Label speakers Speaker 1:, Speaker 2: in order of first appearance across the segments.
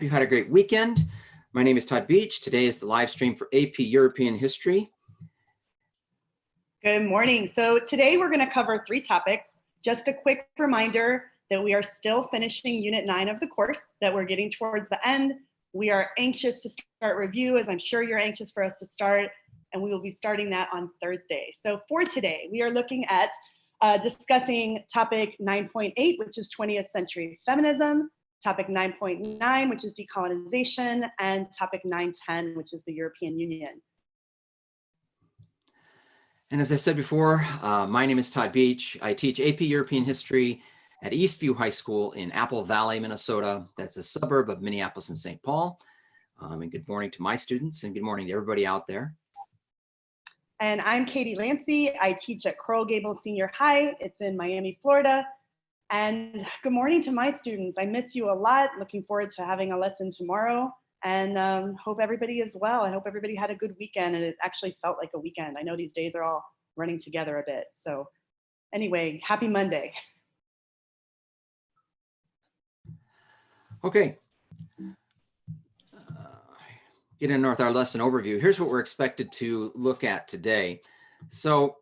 Speaker 1: You had a great weekend. My name is Todd Beach. Today is the live stream for AP European History.
Speaker 2: Good morning. So today we're going to cover 3 topics. Just a quick reminder that we are still finishing Unit 9 of the course, that we're getting towards the end. We are anxious to start review, as I'm sure you're anxious for us to start, and we will be starting that on Thursday. So for today, we are looking at discussing topic 9.8, which is 20th century feminism, topic 9.9, which is decolonization, and topic 9.10, which is the European Union.
Speaker 1: And as I said before, my name is Todd Beach. I teach AP European History at Eastview High School in Apple Valley, Minnesota. That's a suburb of Minneapolis and St. Paul. And good morning to my students and good morning to everybody out there.
Speaker 2: And I'm Katie Lancey. I teach at Coral Gables Senior High. It's in Miami, Florida. And good morning to my students. I miss you a lot. Looking forward to having a lesson tomorrow, and hope everybody is well. I hope everybody had a good weekend, and it actually felt like a weekend. I know these days are all running together a bit. So anyway, happy Monday.
Speaker 1: Okay. Get in with our lesson overview. Here's what we're expected to look at today. So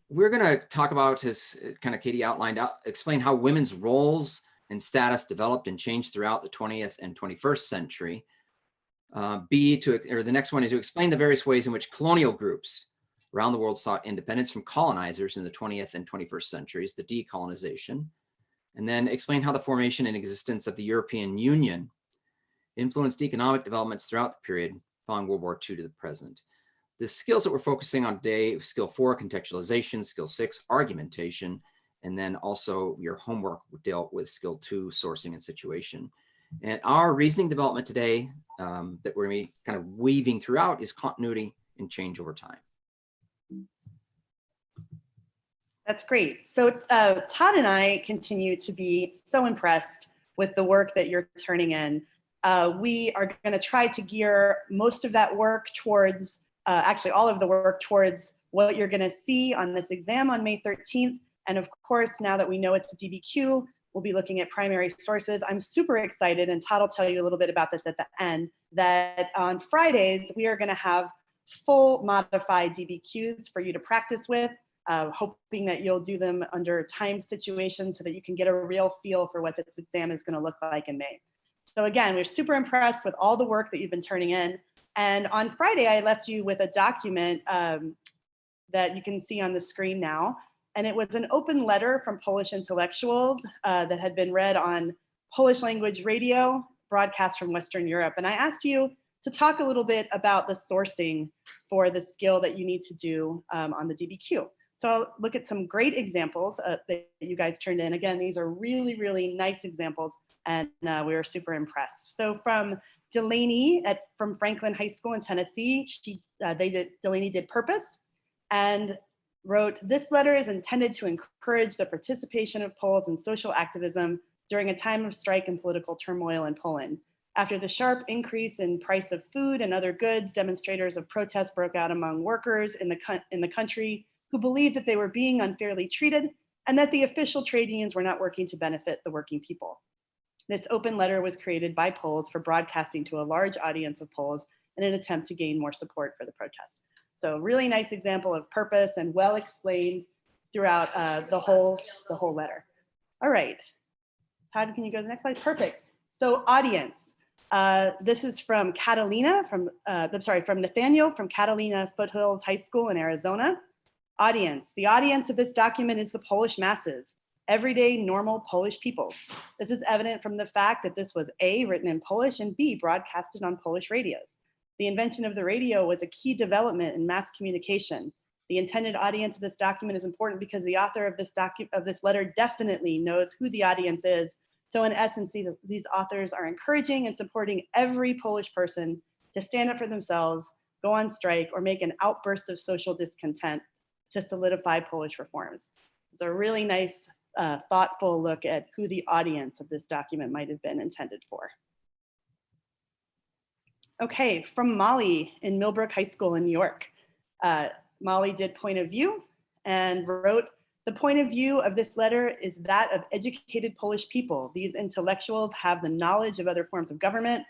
Speaker 1: we're going to talk about, as kind of Katie outlined, explain how women's roles and status developed and changed throughout the 20th and 21st century. The next one is to explain the various ways in which colonial groups around the world sought independence from colonizers in the 20th and 21st centuries, the decolonization. And then explain how the formation and existence of the European Union influenced economic developments throughout the period following World War II to the present. The skills that we're focusing on today, skill 4, contextualization, skill 6, argumentation, and then also your homework dealt with skill 2, sourcing and situation. And our reasoning development today that we're going to be kind of weaving throughout is continuity and change over time.
Speaker 2: That's great. So Todd and I continue to be so impressed with the work that you're turning in. We are going to try to gear most of that work towards actually all of the work towards what you're going to see on this exam on May 13th. And of course, now that we know it's a DBQ, we'll be looking at primary sources. I'm super excited, and Todd will tell you a little bit about this at the end, that on Fridays, we are going to have full modified DBQs for you to practice with, hoping that you'll do them under time situations so that you can get a real feel for what this exam is going to look like in May. So again, we're super impressed with all the work that you've been turning in. And on Friday, I left you with a document that you can see on the screen now. And it was an open letter from Polish intellectuals that had been read on Polish language radio, broadcast from Western Europe. And I asked you to talk a little bit about the sourcing for the skill that you need to do on the DBQ. So I'll look at some great examples that you guys turned in. Again, these are really, really nice examples, and we were super impressed. So from Delaney from Franklin High School in Tennessee, Delaney did purpose and wrote, "This letter is intended to encourage the participation of Poles in social activism during a time of strike and political turmoil in Poland. After the sharp increase in price of food and other goods, demonstrators of protest broke out among workers in the country who believed that they were being unfairly treated and that the official trade unions were not working to benefit the working people. This open letter was created by Poles for broadcasting to a large audience of Poles in an attempt to gain more support for the protests." So really nice example of purpose and well explained throughout the whole letter. All right, Todd, can you go to the next slide? Perfect. So audience, this is from from Nathaniel from Catalina Foothills High School in Arizona. Audience, the audience of this document is the Polish masses, everyday normal Polish peoples. This is evident from the fact that this was A, written in Polish, and B, broadcasted on Polish radios. The invention of the radio was a key development in mass communication. The intended audience of this document is important because the author of this letter definitely knows who the audience is. So in essence, these authors are encouraging and supporting every Polish person to stand up for themselves, go on strike, or make an outburst of social discontent to solidify Polish reforms. It's a really nice, thoughtful look at who the audience of this document might have been intended for. Okay, from Molly in Millbrook High School in New York. Molly did point of view and wrote, The point of view of this letter is that of educated Polish people. These intellectuals have the knowledge of other forms of government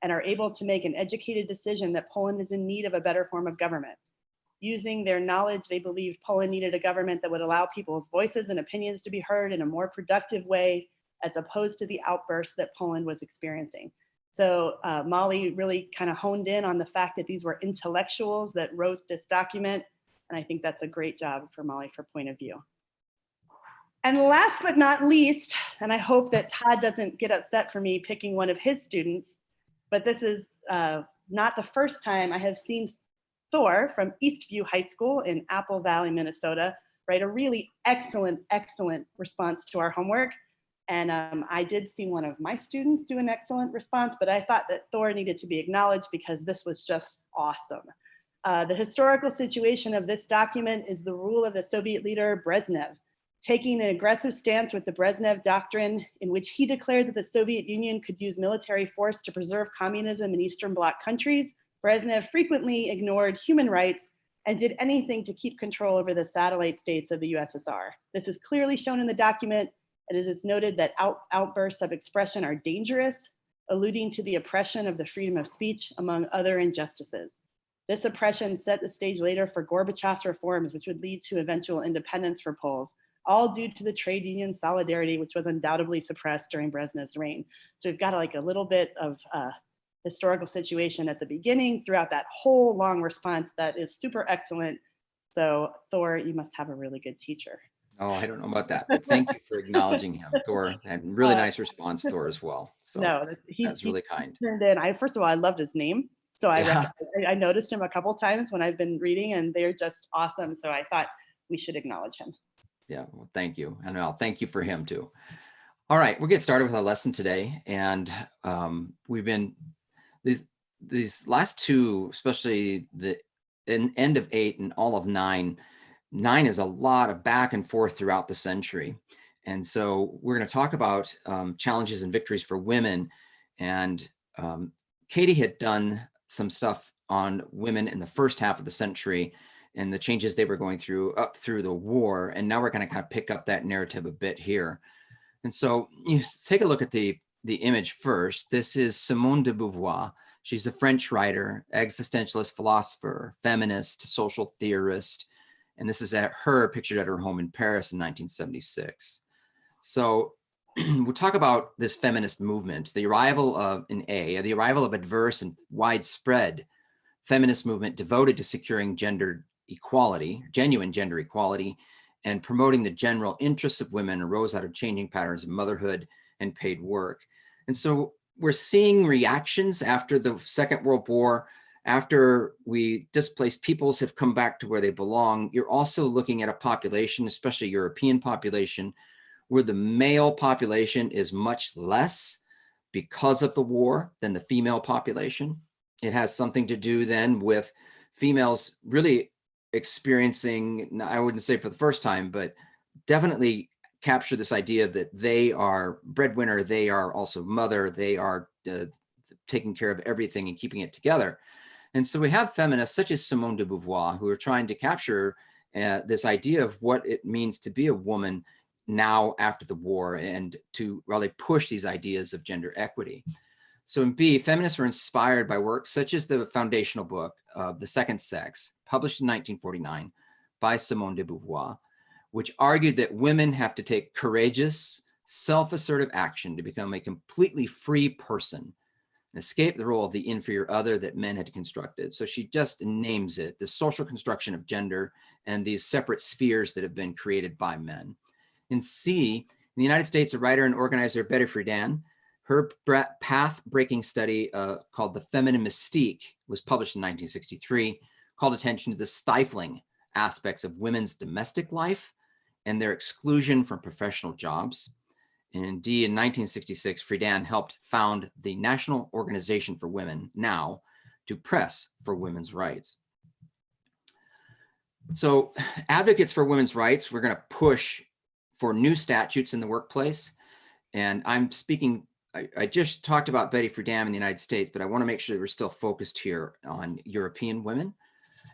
Speaker 2: and are able to make an educated decision that Poland is in need of a better form of government. Using their knowledge, they believed Poland needed a government that would allow people's voices and opinions to be heard in a more productive way, as opposed to the outbursts that Poland was experiencing. So Molly really kind of honed in on the fact that these were intellectuals that wrote this document. And I think that's a great job for Molly for point of view. And last but not least, and I hope that Todd doesn't get upset for me picking one of his students, but this is not the first time I have seen Thor from Eastview High School in Apple Valley, Minnesota, write a really excellent response to our homework. And I did see one of my students do an excellent response, but I thought that Thor needed to be acknowledged because this was just awesome. The historical situation of this document is the rule of the Soviet leader Brezhnev, taking an aggressive stance with the Brezhnev Doctrine, in which he declared that the Soviet Union could use military force to preserve communism in Eastern Bloc countries. Brezhnev frequently ignored human rights and did anything to keep control over the satellite states of the USSR. This is clearly shown in the document, and it is noted that outbursts of expression are dangerous, alluding to the oppression of the freedom of speech, among other injustices. This oppression set the stage later for Gorbachev's reforms, which would lead to eventual independence for Poles, all due to the trade union solidarity, which was undoubtedly suppressed during Brezhnev's reign. So we've got like a little bit of historical situation at the beginning throughout that whole long response that is super excellent. So Thor, you must have a really good teacher.
Speaker 1: Oh, I don't know about that, but thank you for acknowledging him, Thor. And really nice response, Thor, as well. So
Speaker 2: no,
Speaker 1: that's really kind.
Speaker 2: Turned in. First of all, I loved his name. So I noticed him a couple times when I've been reading, and they're just awesome. So I thought we should acknowledge him.
Speaker 1: Yeah, well, thank you. And I'll thank you for him too. All right, we'll get started with our lesson today. And we've been, these last two, especially the end of 8 and all of 9, 9 is a lot of back and forth throughout the century. And so we're going to talk about challenges and victories for women. And Katie had done some stuff on women in the first half of the century and the changes they were going through up through the war. And now we're going to kind of pick up that narrative a bit here. And so you take a look at the image first. This is Simone de Beauvoir. She's a French writer, existentialist philosopher, feminist, social theorist. And this is her pictured at her home in Paris in 1976. So we'll talk about this feminist movement, the arrival of the arrival of a diverse and widespread feminist movement devoted to securing gender equality, genuine gender equality, and promoting the general interests of women arose out of changing patterns of motherhood and paid work. And so we're seeing reactions after the Second World War, after we displaced peoples have come back to where they belong. You're also looking at a population, especially European population, where the male population is much less because of the war than the female population. It has something to do then with females really experiencing, I wouldn't say for the first time, but definitely capture this idea that they are breadwinner, they are also mother, they are taking care of everything and keeping it together. And so we have feminists such as Simone de Beauvoir who are trying to capture this idea of what it means to be a woman now after the war and to really push these ideas of gender equity. So in B, feminists were inspired by works such as the foundational book of The Second Sex, published in 1949 by Simone de Beauvoir, which argued that women have to take courageous, self-assertive action to become a completely free person and escape the role of the inferior other that men had constructed. So she just names it, the social construction of gender and these separate spheres that have been created by men. In C, in the United States, a writer and organizer, Betty Friedan, her path-breaking study called The Feminine Mystique was published in 1963, called attention to the stifling aspects of women's domestic life and their exclusion from professional jobs. And indeed, in 1966, Friedan helped found the National Organization for Women, NOW, to press for women's rights. So advocates for women's rights, we're going to push for new statutes in the workplace. And I'm speaking, I just talked about Betty Friedan in the United States, but I want to make sure that we're still focused here on European women.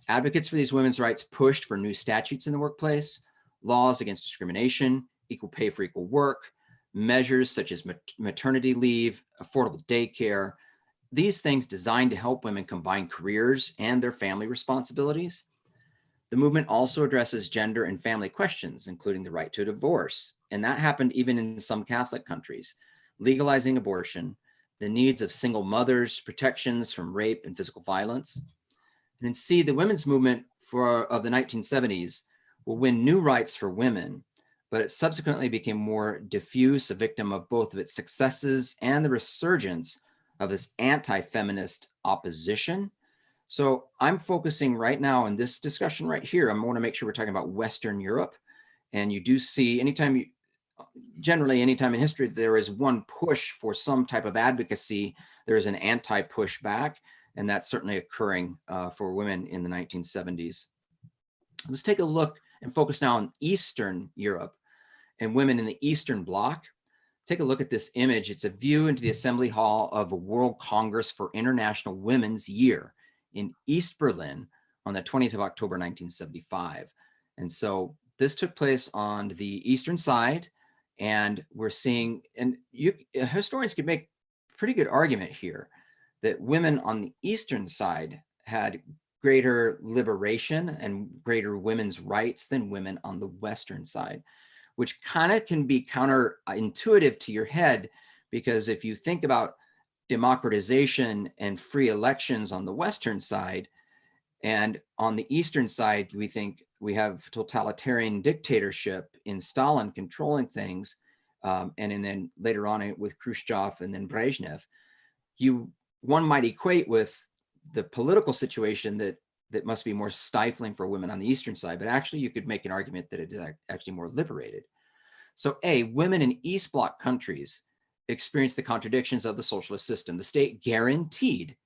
Speaker 1: Advocates for these women's rights pushed for new statutes in the workplace, laws against discrimination, equal pay for equal work, measures such as maternity leave, affordable daycare, these things designed to help women combine careers and their family responsibilities. The movement also addresses gender and family questions, including the right to divorce. And that happened even in some Catholic countries, legalizing abortion, the needs of single mothers, protections from rape and physical violence. And then C, the women's movement of the 1970s will win new rights for women, but it subsequently became more diffuse, a victim of both of its successes and the resurgence of this anti-feminist opposition. So I'm focusing right now in this discussion right here, I want to make sure we're talking about Western Europe. And you do see generally anytime in history there is one push for some type of advocacy, there is an anti-push back, and that's certainly occurring for women in the 1970s. Let's take a look and focus now on Eastern Europe and women in the Eastern Bloc. Take a look at this image. It's a view into the Assembly Hall of a World Congress for International Women's Year in East Berlin on the 20th of October, 1975. And so this took place on the Eastern side, and we're seeing, and historians could make a pretty good argument here that women on the Eastern side had greater liberation and greater women's rights than women on the Western side, which kind of can be counterintuitive to your head, because if you think about democratization and free elections on the Western side, and on the Eastern side, we think we have totalitarian dictatorship in Stalin controlling things, and then later on with Khrushchev and then Brezhnev, one might equate with the political situation that must be more stifling for women on the Eastern side, but actually you could make an argument that it is actually more liberated. So women in East Bloc countries experienced the contradictions of the socialist system. The state guaranteed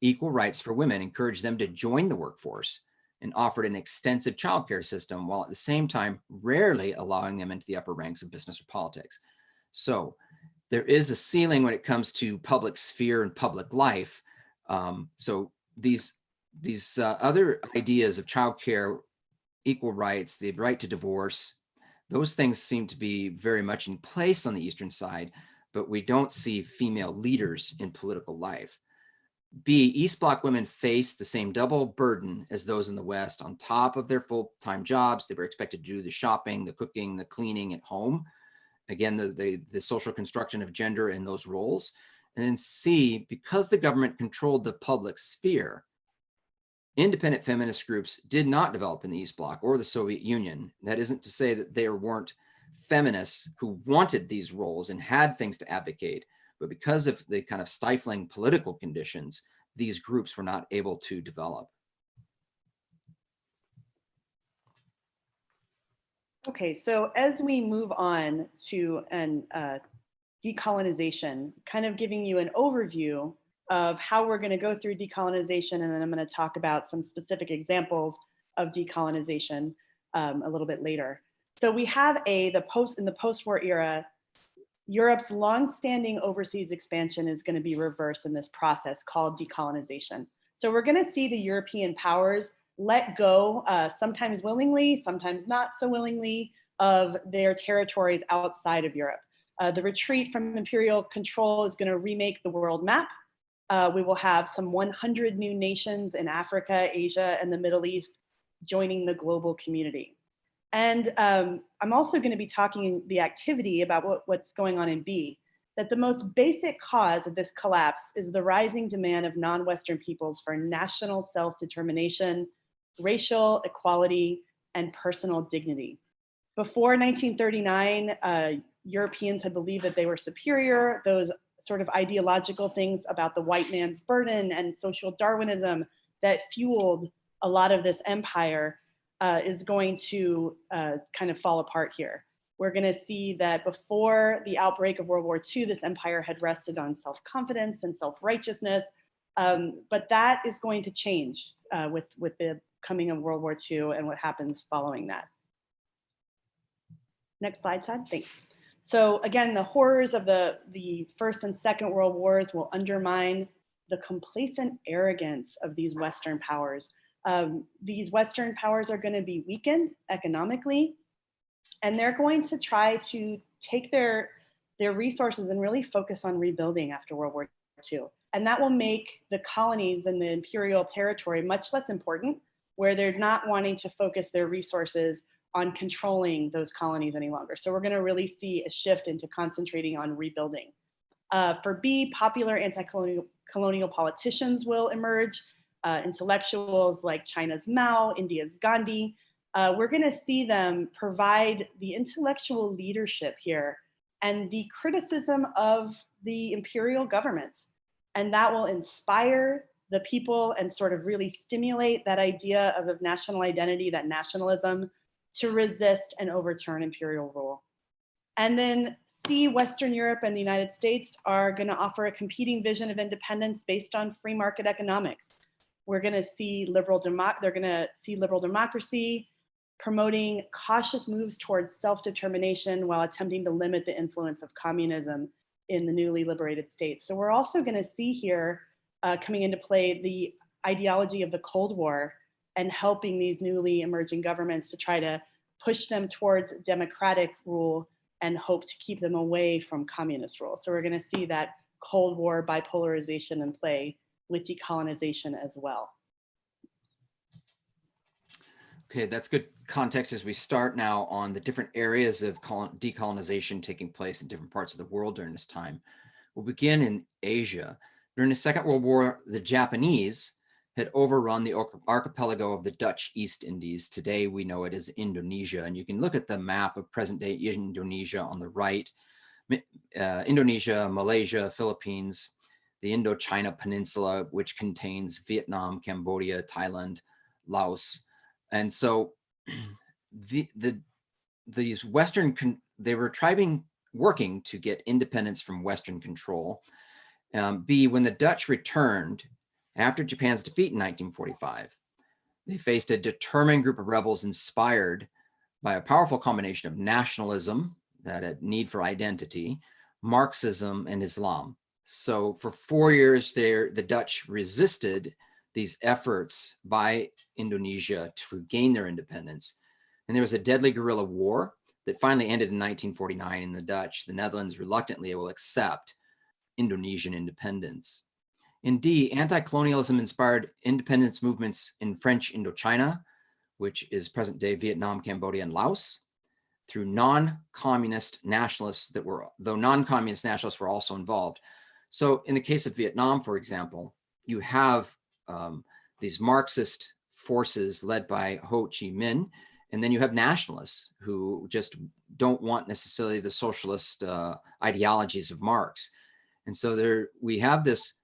Speaker 1: equal rights for women, encouraged them to join the workforce, and offered an extensive childcare system, while at the same time rarely allowing them into the upper ranks of business or politics. So there is a ceiling when it comes to public sphere and public life. So these other ideas of childcare, equal rights, the right to divorce, those things seem to be very much in place on the Eastern side, but we don't see female leaders in political life. B, East Bloc women faced the same double burden as those in the West. On top of their full-time jobs, they were expected to do the shopping, the cooking, the cleaning at home. Again, the social construction of gender in those roles. And then C, because the government controlled the public sphere, independent feminist groups did not develop in the East Bloc or the Soviet Union. That isn't to say that there weren't feminists who wanted these roles and had things to advocate, but because of the kind of stifling political conditions, these groups were not able to develop.
Speaker 2: Okay, so as we move on to decolonization, kind of giving you an overview of how we're going to go through decolonization, and then I'm going to talk about some specific examples of decolonization a little bit later. So we have in the post-war era, Europe's long-standing overseas expansion is going to be reversed in this process called decolonization. So we're going to see the European powers let go, sometimes willingly, sometimes not so willingly, of their territories outside of Europe. The retreat from imperial control is going to remake the world map. We will have some 100 new nations in Africa, Asia, and the Middle East joining the global community. And I'm also going to be talking the activity about what's going on in B, that the most basic cause of this collapse is the rising demand of non-Western peoples for national self-determination, racial equality, and personal dignity. Before 1939, Europeans had believed that they were superior. Those sort of ideological things about the white man's burden and social Darwinism that fueled a lot of this empire is going to kind of fall apart here. We're going to see that before the outbreak of World War II, this empire had rested on self-confidence and self-righteousness, but that is going to change with the coming of World War II and what happens following that. Next slide, Todd, thanks. So again, the horrors of the First and Second World Wars will undermine the complacent arrogance of these Western powers. These Western powers are going to be weakened economically. And they're going to try to take their resources and really focus on rebuilding after World War II. And that will make the colonies and the imperial territory much less important, where they're not wanting to focus their resources on controlling those colonies any longer. So we're going to really see a shift into concentrating on rebuilding. For B, popular anti-colonial politicians will emerge, intellectuals like China's Mao, India's Gandhi. We're going to see them provide the intellectual leadership here and the criticism of the imperial governments. And that will inspire the people and sort of really stimulate that idea of national identity, that nationalism, to resist and overturn imperial rule. And then C, Western Europe and the United States are going to offer a competing vision of independence based on free market economics. We're going to see liberal democracy, promoting cautious moves towards self-determination while attempting to limit the influence of communism in the newly liberated states. So we're also going to see here coming into play the ideology of the Cold War and helping these newly emerging governments to try to push them towards democratic rule and hope to keep them away from communist rule. So we're going to see that Cold War bipolarization in play with decolonization as well.
Speaker 1: Okay, that's good context as we start now on the different areas of decolonization taking place in different parts of the world during this time. We'll begin in Asia. During the Second World War, the Japanese had overrun the archipelago of the Dutch East Indies. Today, we know it as Indonesia. And you can look at the map of present-day Indonesia on the right. Indonesia, Malaysia, Philippines, the Indochina Peninsula, which contains Vietnam, Cambodia, Thailand, Laos. And so these Western, they were working to get independence from Western control. B, when the Dutch returned after Japan's defeat in 1945, they faced a determined group of rebels inspired by a powerful combination of nationalism, that a need for identity, Marxism, and Islam. So for 4 years there, the Dutch resisted these efforts by Indonesia to gain their independence. And there was a deadly guerrilla war that finally ended in 1949 in the Netherlands reluctantly will accept Indonesian independence. In D, anti-colonialism inspired independence movements in French Indochina, which is present-day Vietnam, Cambodia, and Laos, through non-communist nationalists that were, though non-communist nationalists were also involved. So in the case of Vietnam, for example, you have these Marxist forces led by Ho Chi Minh, and then you have nationalists who just don't want necessarily the socialist ideologies of Marx. And so there we have this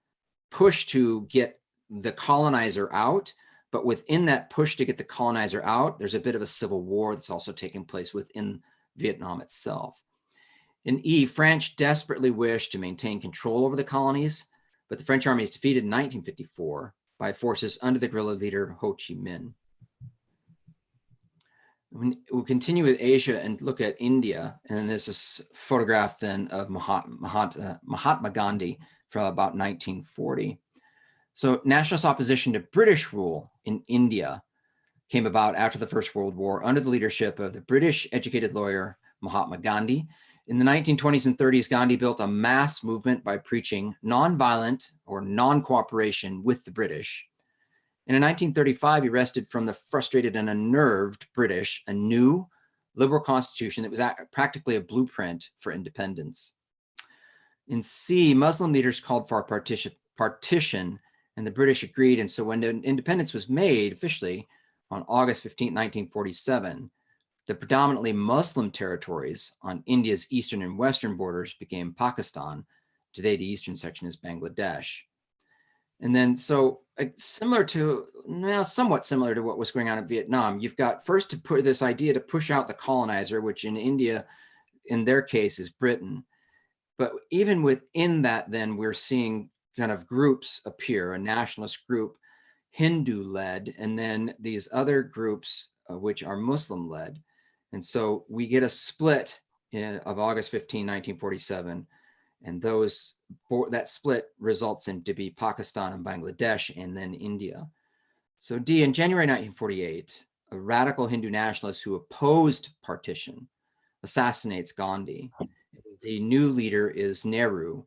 Speaker 1: push to get the colonizer out, but within that push to get the colonizer out, there's a bit of a civil war that's also taking place within Vietnam itself. In E, France desperately wished to maintain control over the colonies, but the French army is defeated in 1954 by forces under the guerrilla leader Ho Chi Minh. We'll continue with Asia and look at India. And there's this photograph then of Mahatma Gandhi from about 1940. So nationalist opposition to British rule in India came about after the First World War under the leadership of the British educated lawyer Mahatma Gandhi. In the 1920s and 30s, Gandhi built a mass movement by preaching nonviolent or non-cooperation with the British. And in 1935, he wrested from the frustrated and unnerved British a new liberal constitution that was practically a blueprint for independence. In C, Muslim leaders called for a partition, and the British agreed. And so when independence was made officially on August 15, 1947, the predominantly Muslim territories on India's eastern and western borders became Pakistan. Today, the eastern section is Bangladesh. And then so somewhat similar to what was going on in Vietnam, you've got first to put this idea to push out the colonizer, which in India, in their case, is Britain. But even within that, then we're seeing kind of groups appear, a nationalist group, Hindu-led, and then these other groups, which are Muslim-led. And so we get a split of August 15, 1947. And that split results in to be Pakistan and Bangladesh and then India. So D, in January 1948, a radical Hindu nationalist who opposed partition, assassinates Gandhi. The new leader is Nehru,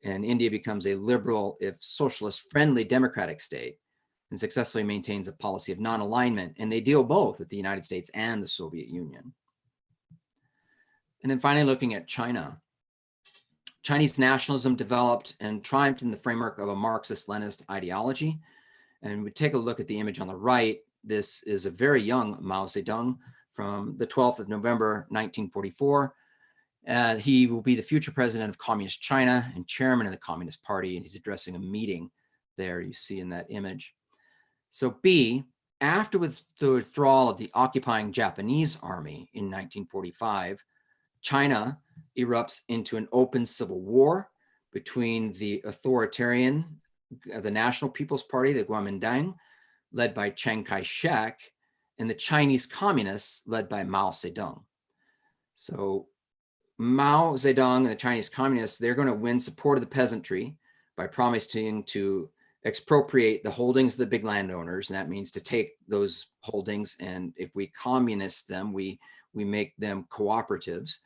Speaker 1: and India becomes a liberal, if socialist-friendly democratic state, and successfully maintains a policy of non-alignment. And they deal both with the United States and the Soviet Union. And then finally, looking at China. Chinese nationalism developed and triumphed in the framework of a Marxist-Leninist ideology. And we take a look at the image on the right. This is a very young Mao Zedong from the 12th of November, 1944. He will be the future president of Communist China and chairman of the Communist Party, and he's addressing a meeting there you see in that image. So B, after the withdrawal of the occupying Japanese army in 1945, China erupts into an open civil war between the authoritarian, the National People's Party, the Kuomintang, led by Chiang Kai-shek, and the Chinese communists led by Mao Zedong. So Mao Zedong and the Chinese communists, they're going to win support of the peasantry by promising to expropriate the holdings of the big landowners. And that means to take those holdings, and if we communist them, we make them cooperatives.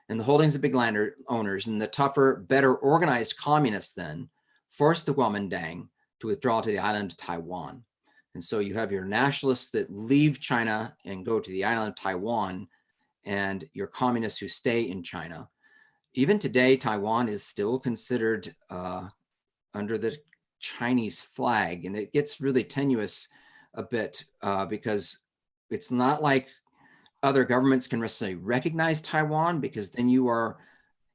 Speaker 1: And the holdings of big landowners, and the tougher, better organized communists then forced the Kuomintang to withdraw to the island of Taiwan. And so you have your nationalists that leave China and go to the island of Taiwan, and your communists who stay in China. Even today, Taiwan is still considered under the Chinese flag, and it gets really tenuous a bit because it's not like other governments can necessarily recognize Taiwan, because then you are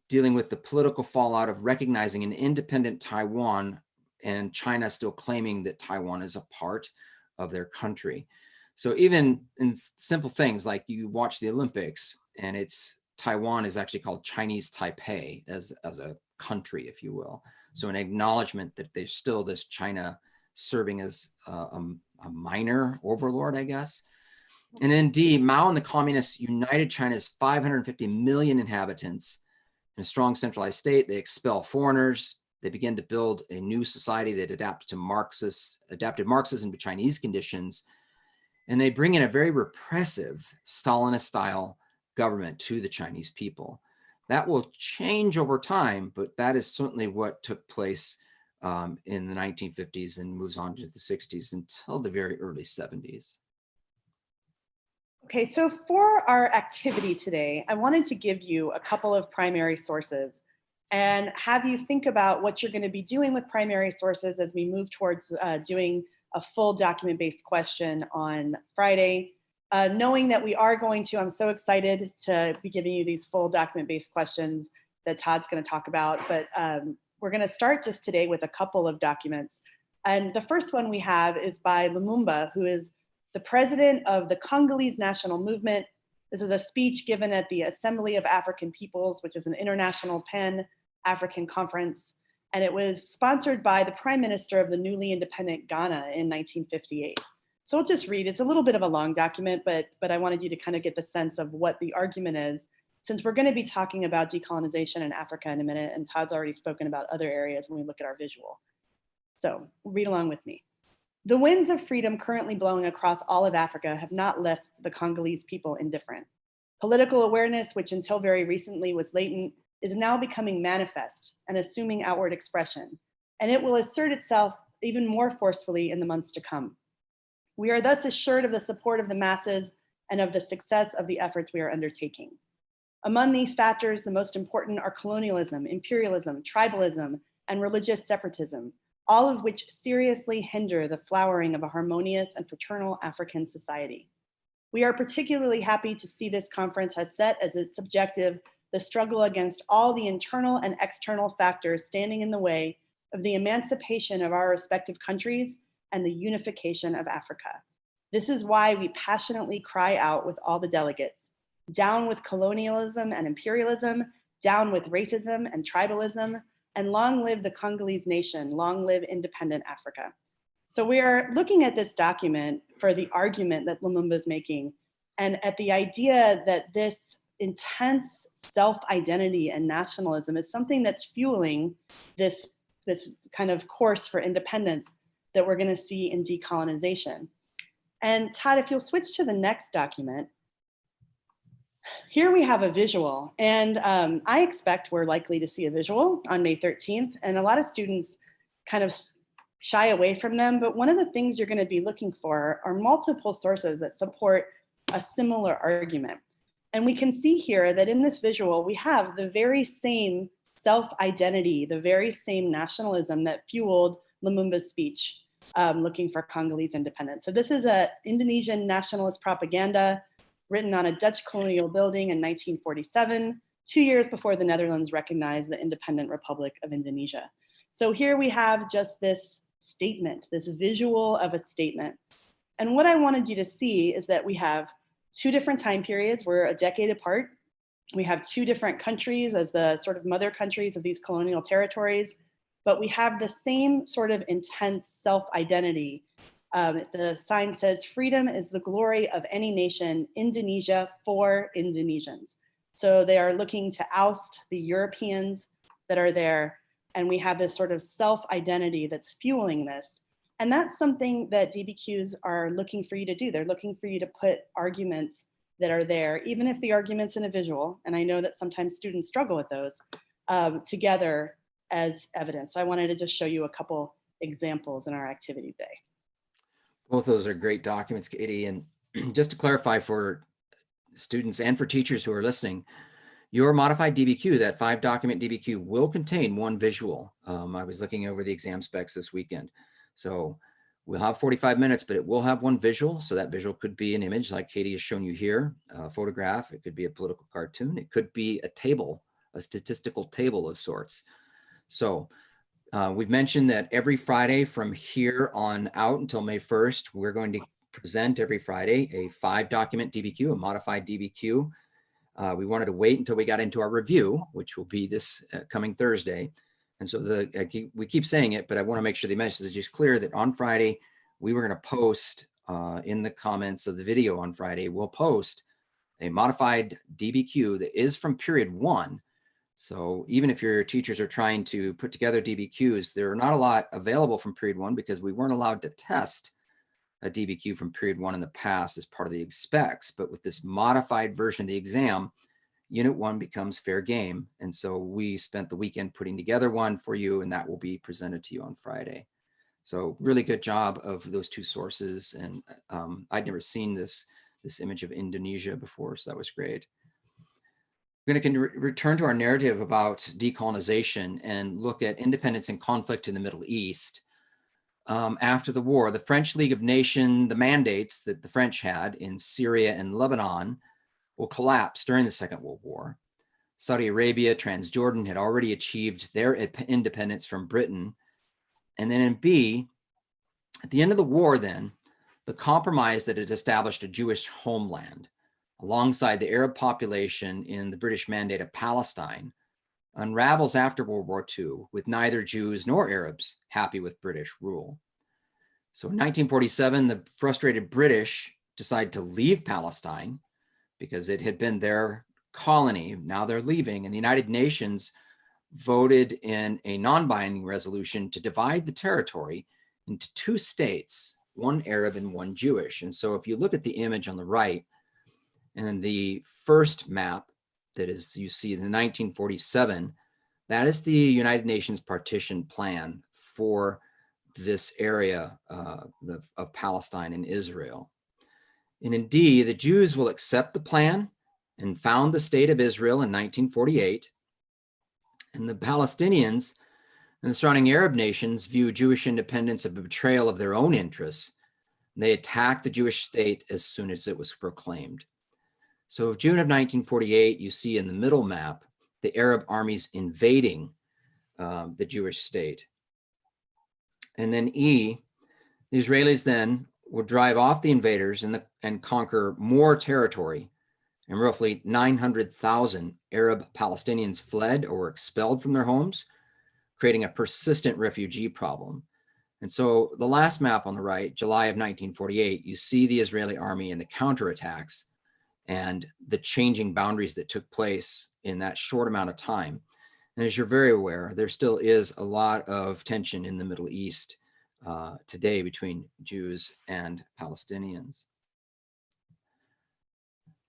Speaker 1: dealing with the political fallout of recognizing an independent Taiwan and China still claiming that Taiwan is a part of their country. So even in simple things like you watch the Olympics, and Taiwan is actually called Chinese Taipei as a country, if you will. So an acknowledgement that there's still this China serving as a minor overlord, I guess. And then D, Mao and the communists united China's 550 million inhabitants in a strong centralized state. They expel foreigners. They begin to build a new society that adapted Marxism to Chinese conditions. And they bring in a very repressive Stalinist-style government to the Chinese people. That will change over time, but that is certainly what took place in the 1950s and moves on to the 60s until the very early 70s.
Speaker 2: Okay, so for our activity today, I wanted to give you a couple of primary sources and have you think about what you're going to be doing with primary sources as we move towards doing a full document-based question on Friday. Knowing that we are going to, I'm so excited to be giving you these full document-based questions that Todd's going to talk about, but we're going to start just today with a couple of documents. And the first one we have is by Lumumba, who is the president of the Congolese National Movement. This is a speech given at the Assembly of African Peoples, which is an international pan-African conference. And it was sponsored by the prime minister of the newly independent Ghana in 1958. So I'll just read, it's a little bit of a long document, but I wanted you to kind of get the sense of what the argument is, since we're going to be talking about decolonization in Africa in a minute, and Todd's already spoken about other areas when we look at our visual. So read along with me. The winds of freedom currently blowing across all of Africa have not left the Congolese people indifferent. Political awareness, which until very recently was latent, is now becoming manifest and assuming outward expression, and it will assert itself even more forcefully in the months to come. We are thus assured of the support of the masses and of the success of the efforts we are undertaking. Among these factors, the most important are colonialism, imperialism, tribalism, and religious separatism, all of which seriously hinder the flowering of a harmonious and fraternal African society. We are particularly happy to see this conference has set as its objective the struggle against all the internal and external factors standing in the way of the emancipation of our respective countries and the unification of Africa. This is why we passionately cry out with all the delegates, down with colonialism and imperialism, down with racism and tribalism, and long live the Congolese nation, long live independent Africa. So we are looking at this document for the argument that Lumumba is making, and at the idea that this intense self-identity and nationalism is something that's fueling this kind of course for independence that we're going to see in decolonization. And Todd, if you'll switch to the next document, here we have a visual, and I expect we're likely to see a visual on May 13th, and a lot of students kind of shy away from them, but one of the things you're going to be looking for are multiple sources that support a similar argument. And we can see here that in this visual, we have the very same self-identity, the very same nationalism that fueled Lumumba's speech looking for Congolese independence. So this is an Indonesian nationalist propaganda written on a Dutch colonial building in 1947, 2 years before the Netherlands recognized the independent Republic of Indonesia. So here we have just this statement, this visual of a statement. And what I wanted you to see is that we have two different time periods. We're a decade apart. We have two different countries as the sort of mother countries of these colonial territories, but we have the same sort of intense self-identity. The sign says, "Freedom is the glory of any nation, Indonesia for Indonesians." So they are looking to oust the Europeans that are there. And we have this sort of self-identity that's fueling this. And that's something that DBQs are looking for you to do. They're looking for you to put arguments that are there, even if the argument's in a visual, and I know that sometimes students struggle with those, together as evidence. So I wanted to just show you a couple examples in our activity today.
Speaker 1: Both those are great documents, Katie. And just to clarify for students and for teachers who are listening, your modified DBQ, that 5-document DBQ, will contain one visual. I was looking over the exam specs this weekend. So we'll have 45 minutes, but it will have one visual. So that visual could be an image like Katie has shown you here, a photograph. It could be a political cartoon. It could be a table, a statistical table of sorts. So we've mentioned that every Friday from here on out until May 1st, we're going to present every Friday a 5-document DBQ, a modified DBQ. We wanted to wait until we got into our review, which will be this coming Thursday. And so we keep saying it, but I want to make sure the message is just clear that on Friday, we were going to post in the comments of the video on Friday, we'll post a modified DBQ that is from period 1. So even if your teachers are trying to put together DBQs, there are not a lot available from period 1 because we weren't allowed to test a DBQ from period 1 in the past as part of the specs. But with this modified version of the exam, unit 1 becomes fair game. And so we spent the weekend putting together one for you, and that will be presented to you on Friday. So really good job of those two sources. And I'd never seen this image of Indonesia before, so that was great. We're going to return to our narrative about decolonization and look at independence and conflict in the Middle East. After the war, the French League of Nations, the mandates that the French had in Syria and Lebanon will collapse during the Second World War. Saudi Arabia, Transjordan had already achieved their independence from Britain. And then in B, at the end of the war then, the compromise that had established a Jewish homeland alongside the Arab population in the British Mandate of Palestine unravels after World War II, with neither Jews nor Arabs happy with British rule. So in 1947, the frustrated British decided to leave Palestine because it had been their colony. Now they're leaving, and the United Nations voted in a non-binding resolution to divide the territory into 2 states, one Arab and one Jewish. And so if you look at the image on the right, and the first map that is, you see in 1947, that is the United Nations partition plan for this area of Palestine and Israel. And indeed, the Jews will accept the plan and found the state of Israel in 1948. And the Palestinians and the surrounding Arab nations view Jewish independence as a betrayal of their own interests. And they attacked the Jewish state as soon as it was proclaimed. So of June of 1948, you see in the middle map, the Arab armies invading the Jewish state. And then E, the Israelis then would drive off the invaders and conquer more territory. And roughly 900,000 Arab Palestinians fled or were expelled from their homes, creating a persistent refugee problem. And so the last map on the right, July of 1948, you see the Israeli army and the counterattacks and the changing boundaries that took place in that short amount of time. And as you're very aware, there still is a lot of tension in the Middle East today between Jews and Palestinians.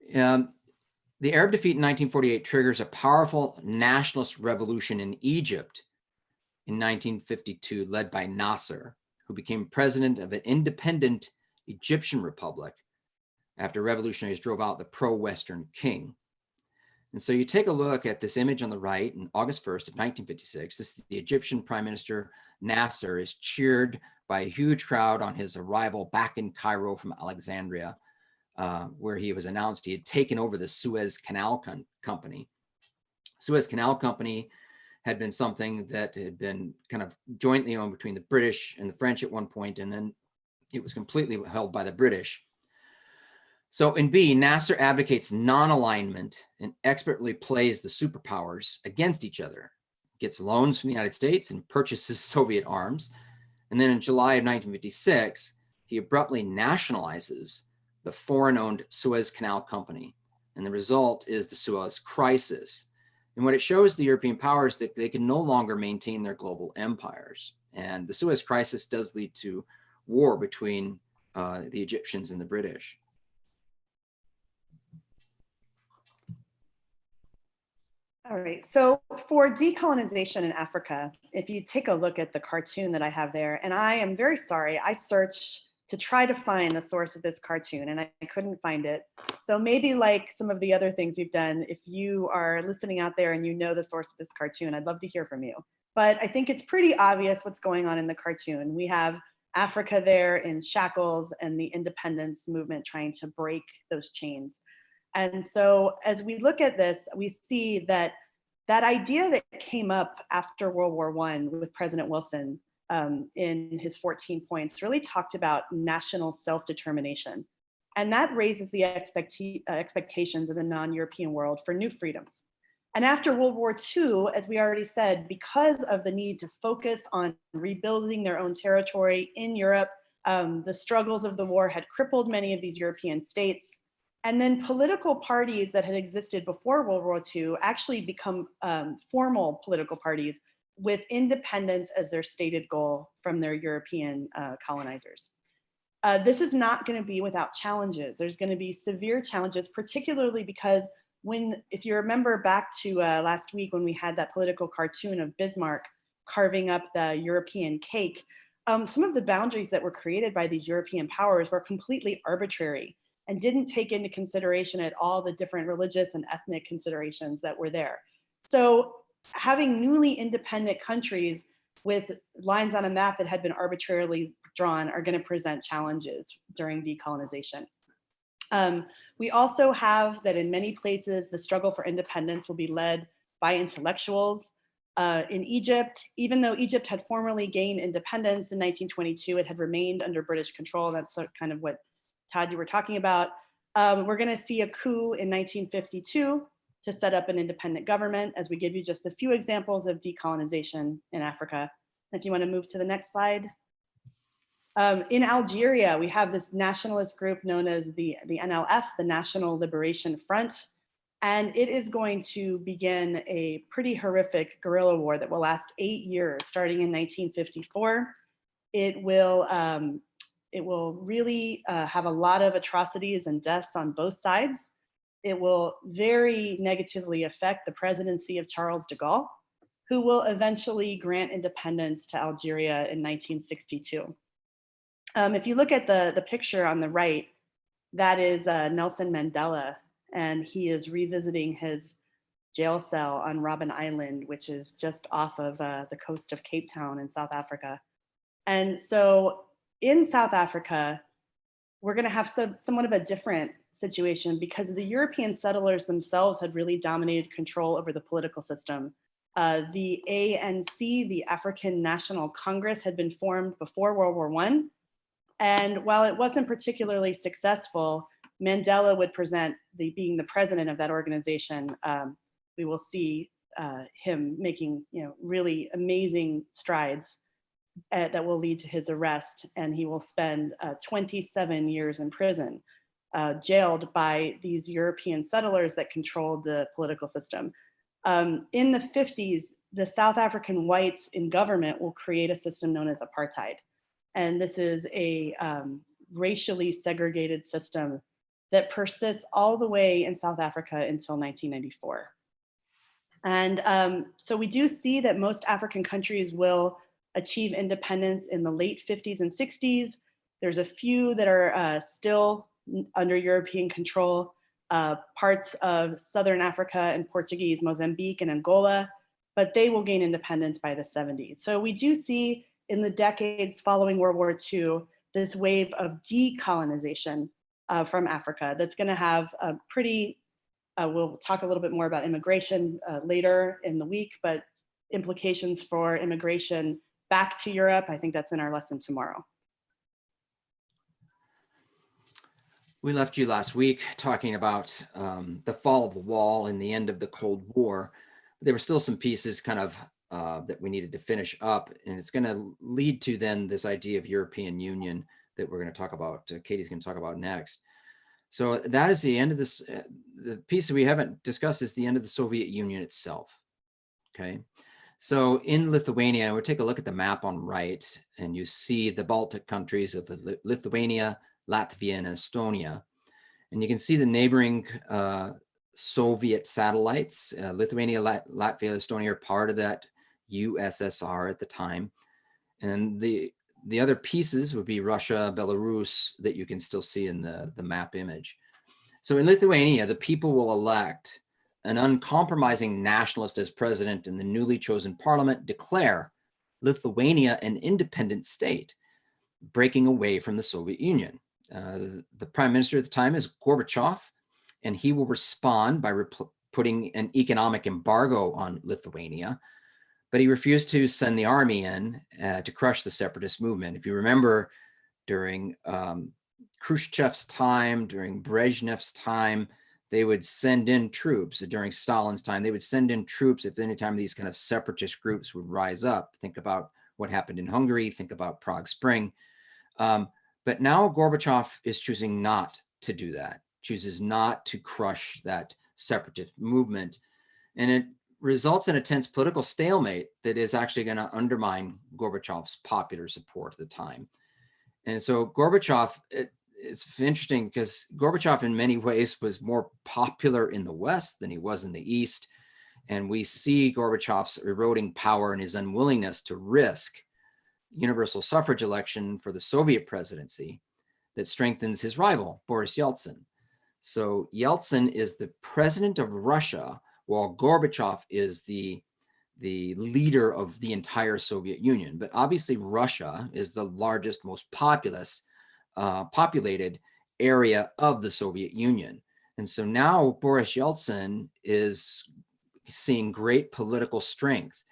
Speaker 1: The Arab defeat in 1948 triggers a powerful nationalist revolution in Egypt in 1952, led by Nasser, who became president of an independent Egyptian republic after revolutionaries drove out the pro-Western king. And so you take a look at this image on the right, on August 1st of 1956, this is the Egyptian Prime Minister Nasser is cheered by a huge crowd on his arrival back in Cairo from Alexandria, where he was announced he had taken over the Suez Canal Company. Suez Canal Company had been something that had been kind of jointly owned between the British and the French at one point, and then it was completely held by the British. So in B, Nasser advocates non-alignment and expertly plays the superpowers against each other, gets loans from the United States and purchases Soviet arms. And then in July of 1956, he abruptly nationalizes the foreign-owned Suez Canal Company. And the result is the Suez Crisis. And what it shows the European powers that they can no longer maintain their global empires. And the Suez Crisis does lead to war between the Egyptians and the British.
Speaker 2: All right, so for decolonization in Africa, if you take a look at the cartoon that I have there, and I am very sorry, I searched to try to find the source of this cartoon and I couldn't find it. So maybe like some of the other things we've done, if you are listening out there and you know the source of this cartoon, I'd love to hear from you. But I think it's pretty obvious what's going on in the cartoon. We have Africa there in shackles and the independence movement trying to break those chains. And so as we look at this, we see that that idea that came up after World War I with President Wilson in his 14 points really talked about national self-determination. And that raises the expectations of the non-European world for new freedoms. And after World War II, as we already said, because of the need to focus on rebuilding their own territory in Europe, the struggles of the war had crippled many of these European states. And then political parties that had existed before World War II actually become formal political parties with independence as their stated goal from their European colonizers. This is not going to be without challenges. There's going to be severe challenges, particularly because if you remember back to last week when we had that political cartoon of Bismarck carving up the European cake, some of the boundaries that were created by these European powers were completely arbitrary and didn't take into consideration at all the different religious and ethnic considerations that were there. So having newly independent countries with lines on a map that had been arbitrarily drawn are going to present challenges during decolonization. We also have that in many places, the struggle for independence will be led by intellectuals. In Egypt, even though Egypt had formerly gained independence in 1922, it had remained under British control. That's kind of what Todd, you were talking about. We're going to see a coup in 1952 to set up an independent government, as we give you just a few examples of decolonization in Africa. If you want to move to the next slide. In Algeria, we have this nationalist group known as the NLF, the National Liberation Front, and it is going to begin a pretty horrific guerrilla war that will last 8 years, starting in 1954. It will really have a lot of atrocities and deaths on both sides. It will very negatively affect the presidency of Charles de Gaulle, who will eventually grant independence to Algeria in 1962. If you look at the picture on the right, that is Nelson Mandela, and he is revisiting his jail cell on Robben Island, which is just off of the coast of Cape Town in South Africa. And so in South Africa, we're going to have somewhat of a different situation because the European settlers themselves had really dominated control over the political system. The ANC, the African National Congress, had been formed before World War I. And while it wasn't particularly successful, Mandela would present being the president of that organization. We will see him making really amazing strides that will lead to his arrest, and he will spend 27 years in prison, jailed by these European settlers that controlled the political system. In the 50s, the South African whites in government will create a system known as apartheid. And this is a racially segregated system that persists all the way in South Africa until 1994. And so we do see that most African countries will achieve independence in the late 50s and 60s. There's a few that are still under European control, parts of Southern Africa and Portuguese Mozambique and Angola, but they will gain independence by the 70s. So we do see in the decades following World War II, this wave of decolonization from Africa that's gonna have a pretty, we'll talk a little bit more about immigration later in the week, but implications for immigration back to Europe, I think that's in our lesson tomorrow.
Speaker 1: We left you last week talking about the fall of the wall and the end of the Cold War. There were still some pieces kind of that we needed to finish up, and it's going to lead to then this idea of European Union that we're going to talk about, Katie's going to talk about next. So that is the end of this. The piece that we haven't discussed is the end of the Soviet Union itself. Okay. So in Lithuania, we'll take a look at the map on right, and you see the Baltic countries of Lithuania, Latvia, and Estonia. And you can see the neighboring Soviet satellites. Lithuania, Latvia, Estonia are part of that USSR at the time. And the other pieces would be Russia, Belarus, that you can still see in the map image. So in Lithuania, the people will elect an uncompromising nationalist as president, and the newly chosen parliament declare Lithuania an independent state, breaking away from the Soviet Union. The prime minister at the time is Gorbachev, and he will respond by putting an economic embargo on Lithuania, but he refused to send the army in to crush the separatist movement. If you remember, during Khrushchev's time, during Brezhnev's time, they would send in troops. During Stalin's time, they would send in troops if any time these kind of separatist groups would rise up. Think about what happened in Hungary, think about Prague Spring. But now Gorbachev is choosing not to do that, chooses not to crush that separatist movement. And it results in a tense political stalemate that is actually going to undermine Gorbachev's popular support at the time. And so Gorbachev, it's interesting because Gorbachev in many ways was more popular in the West than he was in the East. And we see Gorbachev's eroding power and his unwillingness to risk universal suffrage election for the Soviet presidency that strengthens his rival, Boris Yeltsin. So Yeltsin is the president of Russia, while Gorbachev is the leader of the entire Soviet Union. But obviously Russia is the largest, most populated area of the Soviet Union. And so now Boris Yeltsin is seeing great political strength,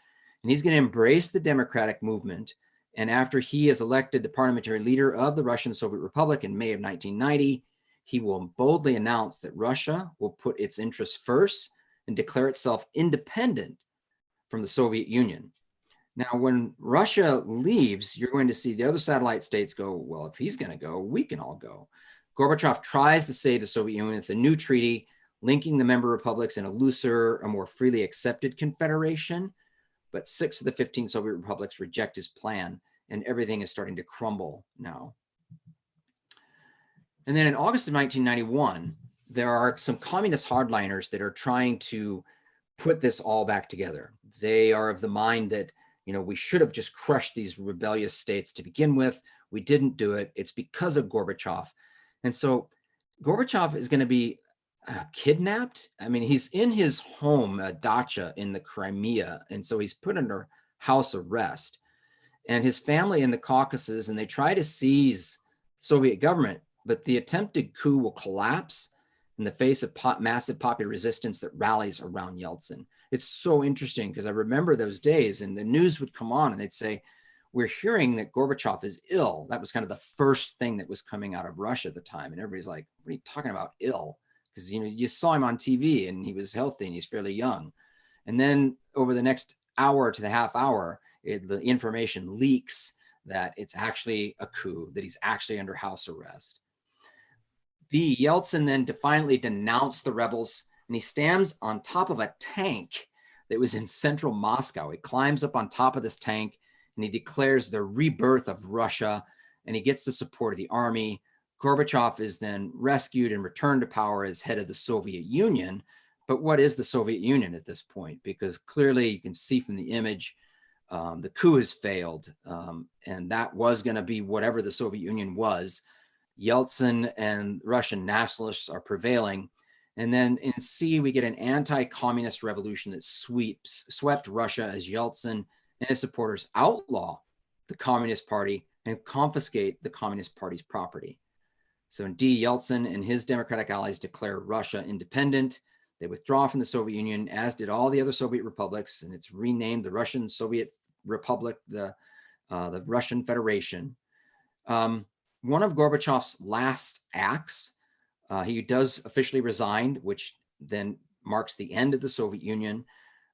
Speaker 1: and he's going to embrace the democratic movement. And after he is elected the parliamentary leader of the Russian Soviet Republic in May of 1990, he will boldly announce that Russia will put its interests first and declare itself independent from the Soviet Union. Now, when Russia leaves, you're going to see the other satellite states go, well, if he's going to go, we can all go. Gorbachev tries to save the Soviet Union with a new treaty, linking the member republics in a looser, a more freely accepted confederation. But 6 of the 15 Soviet republics reject his plan, and everything is starting to crumble now. And then in August of 1991, there are some communist hardliners that are trying to put this all back together. They are of the mind that, you know, we should have just crushed these rebellious states to begin with. We didn't do it. It's because of Gorbachev. And so Gorbachev is going to be kidnapped. I mean, he's in his home, a dacha in the Crimea. And so he's put under house arrest. And his family in the Caucasus, and they try to seize the Soviet government, but the attempted coup will collapse in the face of massive popular resistance that rallies around Yeltsin. It's so interesting because I remember those days, and the news would come on and they'd say, we're hearing that Gorbachev is ill. That was kind of the first thing that was coming out of Russia at the time. And everybody's like, what are you talking about, ill? Because, you know, you saw him on TV and he was healthy and he's fairly young. And then over the next hour to the half hour, the information leaks that it's actually a coup, that he's actually under house arrest. The Yeltsin then defiantly denounced the rebels, and he stands on top of a tank that was in central Moscow. He climbs up on top of this tank, and and he declares the rebirth of Russia, and he gets the support of the army. Gorbachev is then rescued and returned to power as head of the Soviet Union. But what is the Soviet Union at this point? Because clearly you can see from the image, the coup has failed, and that was going to be whatever the Soviet Union was. Yeltsin and Russian nationalists are prevailing. And then in C, we get an anti-communist revolution that swept Russia as Yeltsin and his supporters outlaw the Communist Party and confiscate the Communist Party's property. So in D, Yeltsin and his democratic allies declare Russia independent. They withdraw from the Soviet Union, as did all the other Soviet republics, and it's renamed the Russian Soviet Republic, the Russian Federation. One of Gorbachev's last acts, he does officially resign, which then marks the end of the Soviet Union.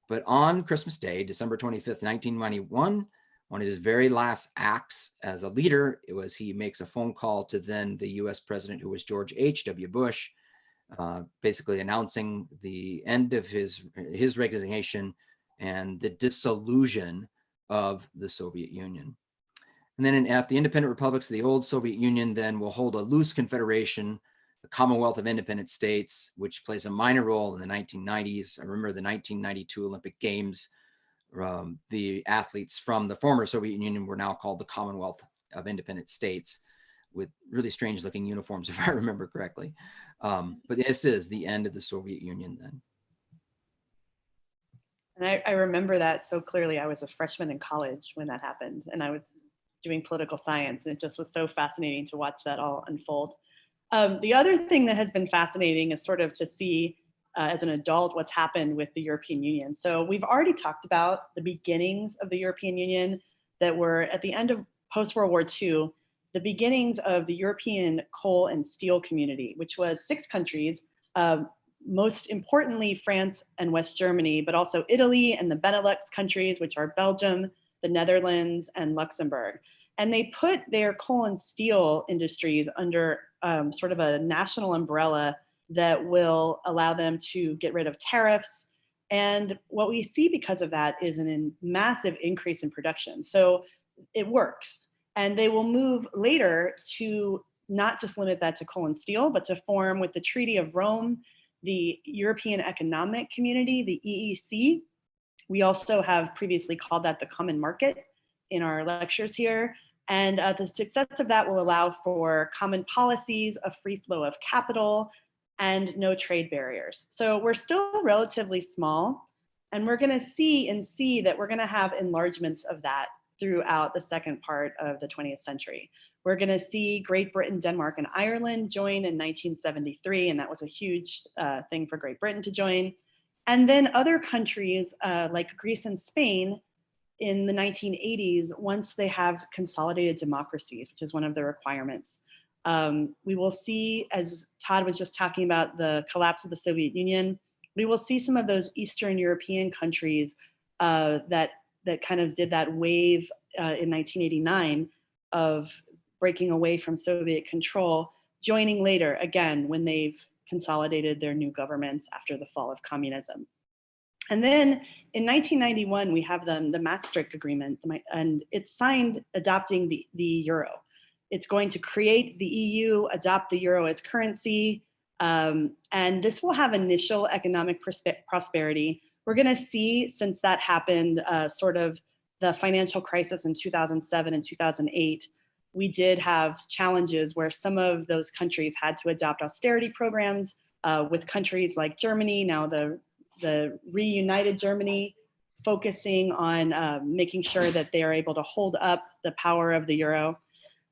Speaker 1: But on Christmas Day, December 25th, 1991, one of his very last acts as a leader, it was he makes a phone call to then the US president, who was George H.W. Bush, basically announcing the end of his resignation and the dissolution of the Soviet Union. And then in F, the independent republics of the old Soviet Union then will hold a loose confederation, the Commonwealth of Independent States, which plays a minor role in the 1990s. I remember the 1992 Olympic Games. The athletes from the former Soviet Union were now called the Commonwealth of Independent States, with really strange looking uniforms, if I remember correctly. But this is the end of the Soviet Union then.
Speaker 2: And I remember that so clearly. I was a freshman in college when that happened, and I was doing political science, and it just was so fascinating to watch that all unfold. The other thing that has been fascinating is sort of to see as an adult what's happened with the European Union. So we've already talked about the beginnings of the European Union that were at the end of post-World War II, the beginnings of the European coal and steel community, which was 6 countries, most importantly, France and West Germany, but also Italy and the Benelux countries, which are Belgium, the Netherlands, and Luxembourg. And they put their coal and steel industries under sort of a national umbrella that will allow them to get rid of tariffs. And what we see because of that is a massive increase in production. So it works. And they will move later to not just limit that to coal and steel, but to form, with the Treaty of Rome, the European Economic Community, the EEC. We also have previously called that the Common Market in our lectures here. And the success of that will allow for common policies, a free flow of capital, and no trade barriers. So we're still relatively small, and we're going to see that we're going to have enlargements of that throughout the second part of the 20th century. We're going to see Great Britain, Denmark, and Ireland join in 1973, and that was a huge thing for Great Britain to join. And then other countries like Greece and Spain in the 1980s, once they have consolidated democracies, which is one of the requirements. We will see, as Todd was just talking about, the collapse of the Soviet Union, we will see some of those Eastern European countries that kind of did that wave in 1989 of breaking away from Soviet control, joining later, again, when they've consolidated their new governments after the fall of communism. And then in 1991, we have the Maastricht Agreement, and it's signed adopting the euro. It's going to create the EU, adopt the euro as currency, and this will have initial economic prosperity. We're going to see, since that happened, sort of the financial crisis in 2007 and 2008, we did have challenges where some of those countries had to adopt austerity programs with countries like Germany, now the reunited Germany, focusing on making sure that they are able to hold up the power of the euro.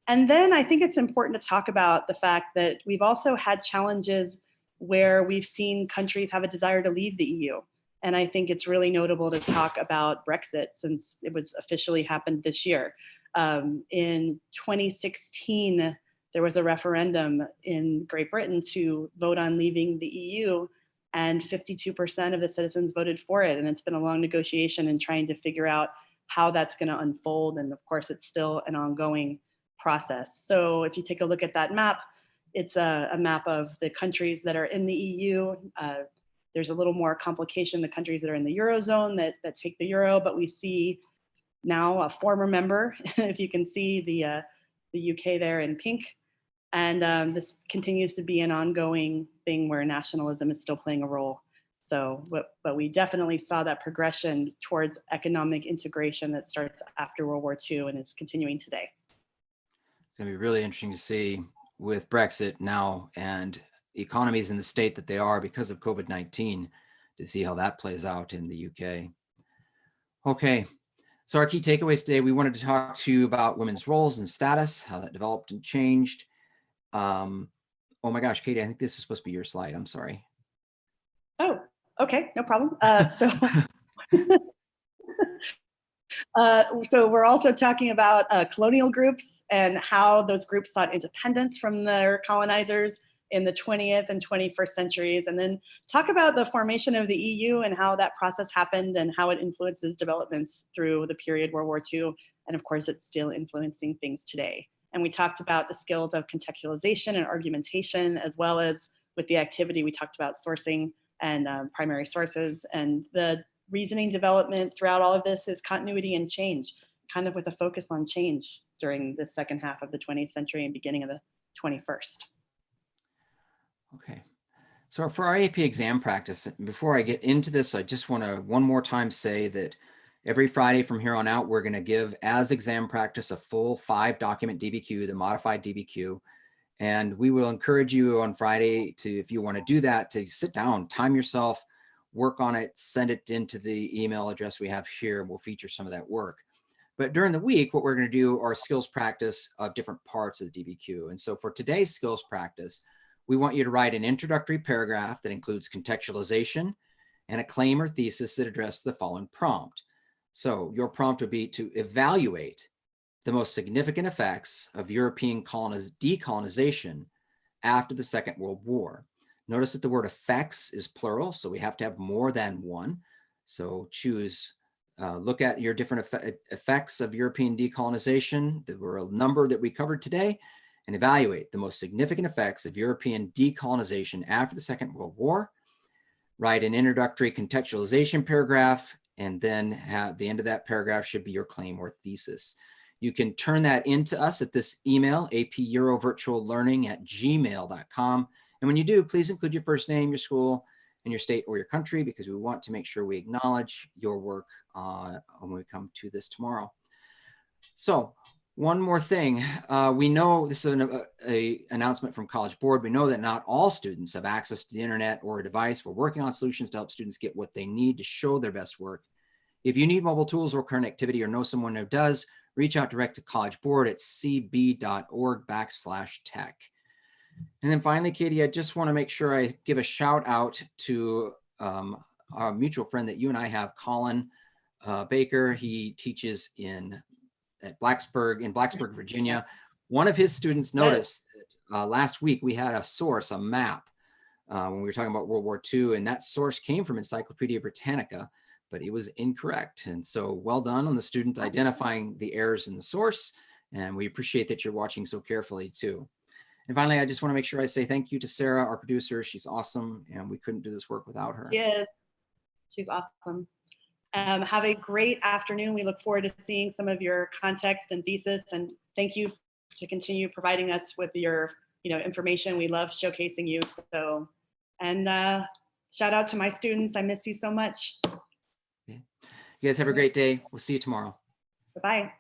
Speaker 2: And then I think it's important to talk about the fact that we've also had challenges where we've seen countries have a desire to leave the EU. And I think it's really notable to talk about Brexit, since it was officially happened this year. In 2016, there was a referendum in Great Britain to vote on leaving the EU, and 52% of the citizens voted for it. And it's been a long negotiation and trying to figure out how that's going to unfold. And of course, it's still an ongoing process. So if you take a look at that map, it's a map of the countries that are in the EU. There's a little more complication, the countries that are in the Eurozone that take the euro, but we see now a former member, if you can see the UK there in pink. And this continues to be an ongoing thing where nationalism is still playing a role. So, but we definitely saw that progression towards economic integration that starts after World War II and is continuing today.
Speaker 1: It's going to be really interesting to see with Brexit now and economies in the state that they are because of COVID-19 to see how that plays out in the UK. Okay, so our key takeaways today, we wanted to talk to you about women's roles and status, how that developed and changed. Oh my gosh, Katie, I think this is supposed to be your slide. I'm sorry.
Speaker 2: Oh, okay, no problem. So we're also talking about colonial groups and how those groups sought independence from their colonizers in the 20th and 21st centuries, and then talk about the formation of the EU and how that process happened and how it influences developments through the period World War II. And of course, it's still influencing things today. And we talked about the skills of contextualization and argumentation, as well as with the activity, we talked about sourcing and primary sources. And the reasoning development throughout all of this is continuity and change, kind of with a focus on change during the second half of the 20th century and beginning of the 21st.
Speaker 1: Okay, so for our AP exam practice, before I get into this, I just want to one more time say that every Friday from here on out, we're going to give as exam practice a full 5-document DBQ, the modified DBQ. And we will encourage you on Friday to, if you want to do that, to sit down, time yourself, work on it, send it into the email address we have here, and we'll feature some of that work. But during the week, what we're going to do are skills practice of different parts of the DBQ. And so for today's skills practice, we want you to write an introductory paragraph that includes contextualization and a claim or thesis that addresses the following prompt. So your prompt would be to evaluate the most significant effects of European decolonization after the Second World War. Notice that the word effects is plural, so we have to have more than one. So choose, look at your different effects of European decolonization. There were a number that we covered today, and evaluate the most significant effects of European decolonization after the Second World War. Write an introductory contextualization paragraph, and then at the end of that paragraph should be your claim or thesis. You can turn that into us at this email, apeurovirtuallearning@gmail.com. And when you do, please include your first name, your school, and your state or your country, because we want to make sure we acknowledge your work when we come to this tomorrow. So one more thing, we know this is an announcement from College Board. We know that not all students have access to the internet or a device. We're working on solutions to help students get what they need to show their best work. If you need mobile tools or connectivity or know someone who does, reach out direct to College Board at cb.org/tech. And then finally, Katie, I just want to make sure I give a shout out to our mutual friend that you and I have, Colin Baker. He teaches at Blacksburg, Virginia. One of his students noticed that last week we had a source, a map, when we were talking about World War II, and that source came from Encyclopedia Britannica, but it was incorrect. And so well done on the student identifying the errors in the source, and we appreciate that you're watching so carefully too. And finally, I just want to make sure I say thank you to Sarah, our producer. She's awesome, and we couldn't do this work without her.
Speaker 2: Yes, she's awesome. Have a great afternoon. We look forward to seeing some of your context and thesis, and thank you to continue providing us with your information. We love showcasing you. So, and shout out to my students. I miss you so much.
Speaker 1: You guys have a great day. We'll see you tomorrow.
Speaker 2: Bye-bye.